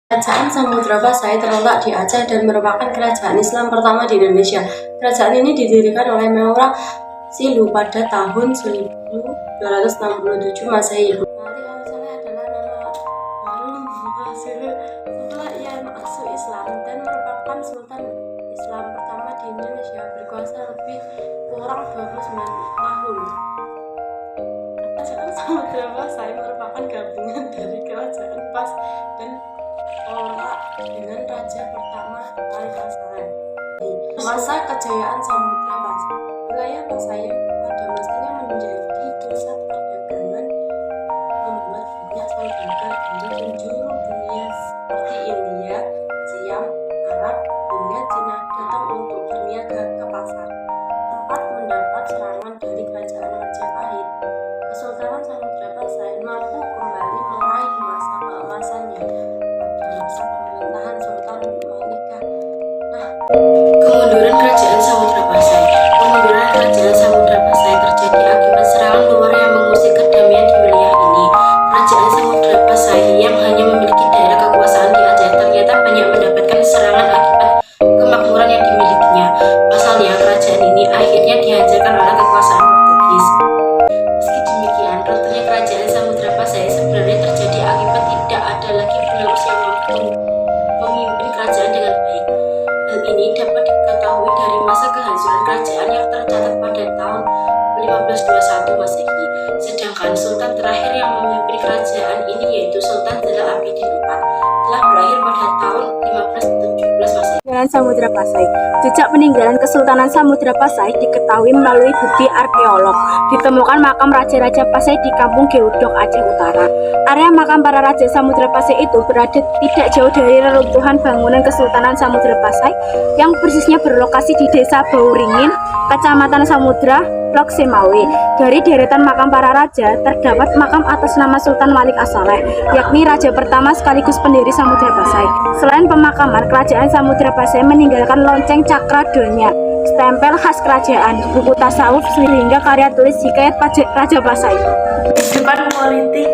Kerajaan Samudra Pasai terletak di Aceh dan merupakan kerajaan Islam pertama di Indonesia. Kerajaan ini didirikan oleh Meora Silu pada tahun 1267 Masehi. Nanti asalnya adalah nama baru Meora Silu setelah ia masuk Islam dan merupakan Sultan Islam pertama di Indonesia, berkuasa lebih kurang 29 tahun. Kerajaan Samudra Pasai merupakan gabungan dari Kerajaan Pas dan Ora dengan raja pertama Malik As-Saleh. Masa kejayaan Samudra Pasai, wilayah Pasai pada masanya menjadi pusat perdagangan, membuat banyak saudagar dari penjuru dunia seperti India, Siam, Arab, hingga Cina datang untuk berniaga ke pasar. Tempat mendapat serangan dari kerajaan Majapahit, Kesultanan Samudra Pasai mampu kembali meraih masa keemasannya masa pemerintahan Sultan Malikah. Kemunduran Kerajaan Samudra Pasai. Kemunduran Kerajaan Samudra Pasai terjadi akibat serangan luar yang mengusik kedamaian di wilayah ini. Kerajaan Samudra Pasai yang hanya memiliki daerah kekuasaan di Aceh ternyata banyak mendapatkan serangan akibat kemakmuran yang dimilikinya. Pasalnya, kerajaan ini akhirnya dihancurkan oleh kekuasaan Portugis. Meski demikian, runtuhnya Kerajaan Samudra Pasai sebenarnya terjadi akibat tidak ada lagi penerus yang mampu memimpin kerajaan dengan baik. Hal ini dapat diketahui dari masa kehancuran kerajaan yang tercatat pada tahun 1521 Masehi. Sedangkan sultan terakhir yang memimpin kerajaan ini yaitu Sultan Zainal Abidin IV telah berakhir pada tahun 1517 Masehi. Samudra Pasai. Jejak peninggalan Kesultanan Samudra Pasai diketahui melalui bukti arkeolog. Ditemukan makam Raja-Raja Pasai di Kampung Geudok, Aceh Utara. Area makam para Raja Samudra Pasai itu berada tidak jauh dari reruntuhan bangunan Kesultanan Samudra Pasai yang persisnya berlokasi di Desa Bauringin, Kecamatan Samudra, Blok Semawe. Dari deretan makam para raja terdapat makam atas nama Sultan Malik As-Saleh, yakni raja pertama sekaligus pendiri Samudra Pasai. Selain pemakaman, kerajaan Samudra Pasai meninggalkan lonceng cakra donya, stempel khas kerajaan, buku tasawuf sehingga karya tulis hikayat Raja Pasai. Kehidupan politik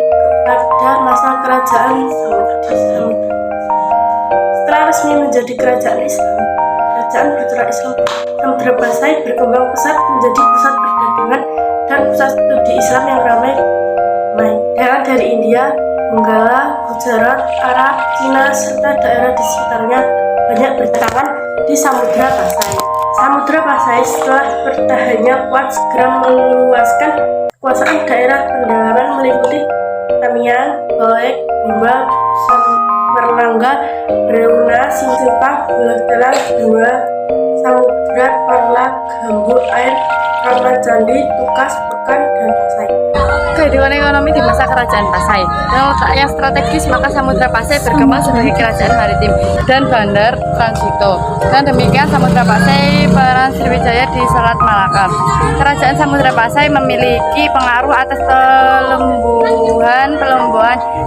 pada masa kerajaan Samudra. Setelah resmi menjadi kerajaan Islam, kerajaan berturak Islam Samudra Pasai berkembang pesat menjadi pusat perdagangan dan pusat studi Islam yang ramai. Daerah dari India, Benggala, Gujarat, Arab, Cina, serta daerah di sekitarnya banyak berdatangan di Samudra Pasai. Samudra Pasai setelah bertahannya kuat segera meluaskan kekuasaan daerah pendalaman meliputi Tamiang, Boek, Bimba, Merlangga, Breuna, Singsepa, Bulah Telang, Dua, Samudra, Perla, Gambut, Air, Ramat Candi, Tukas, Pekan, dan Pasai. Kehidupan ekonomi di masa kerajaan Pasai. Dengan letak yang strategis, maka Samudra Pasai berkembang sebagai kerajaan maritim dan bandar transito. Dan demikian Samudra Pasai peran Sriwijaya di Selat Malaka. Kerajaan Samudra Pasai memiliki pengaruh atas pelumbuhan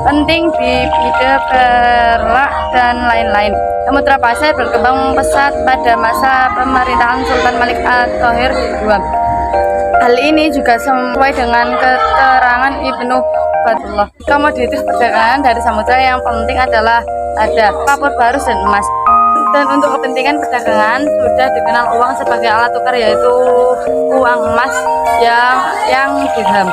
penting di bidang perlak dan lain-lain. Samudra Pasai berkembang pesat pada masa pemerintahan Sultan Malik At-Thohir II. Hal ini juga sesuai dengan keterangan Ibnu Batullah. Komoditas perdagangan dari samudra yang penting adalah ada kapur barus dan emas. Dan untuk kepentingan perdagangan sudah dikenal uang sebagai alat tukar, yaitu uang emas yang dirham.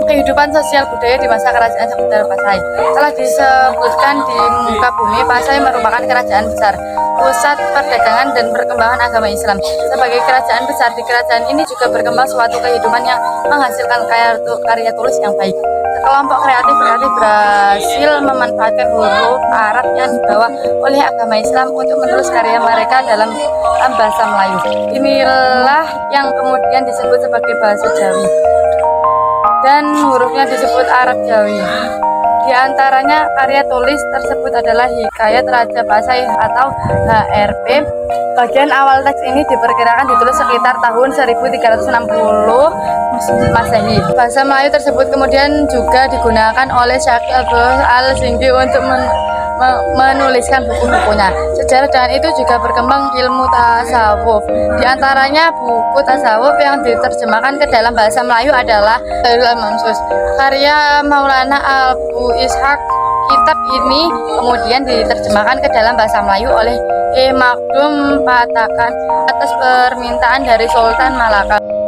Kehidupan sosial budaya di masa kerajaan Samudra Pasai. Telah disebutkan di muka bumi, Pasai merupakan kerajaan besar, pusat perdagangan dan perkembangan agama Islam. Sebagai kerajaan besar, di kerajaan ini juga berkembang suatu kehidupan yang menghasilkan karya tulis yang baik. Kelompok kreatif berhasil memanfaatkan huruf Arab yang dibawa oleh agama Islam untuk menulis karya mereka dalam bahasa Melayu. Inilah yang kemudian disebut sebagai bahasa Jawi, dan hurufnya disebut Arab Jawi. Di antaranya karya tulis tersebut adalah Hikayat Raja Pasai atau HRP. Bagian awal teks ini diperkirakan ditulis sekitar tahun 1360 Masehi. Bahasa Melayu tersebut kemudian juga digunakan oleh Syekh Al-Sindi untuk menuliskan buku-bukunya. Sejarah dengan itu juga berkembang ilmu tasawuf. Di antaranya buku tasawuf yang diterjemahkan ke dalam bahasa Melayu adalah Darul Mansus, karya Maulana Abu Ishaq kitab ini kemudian diterjemahkan ke dalam bahasa Melayu oleh E. Magdum Patakan atas permintaan dari Sultan Malaka.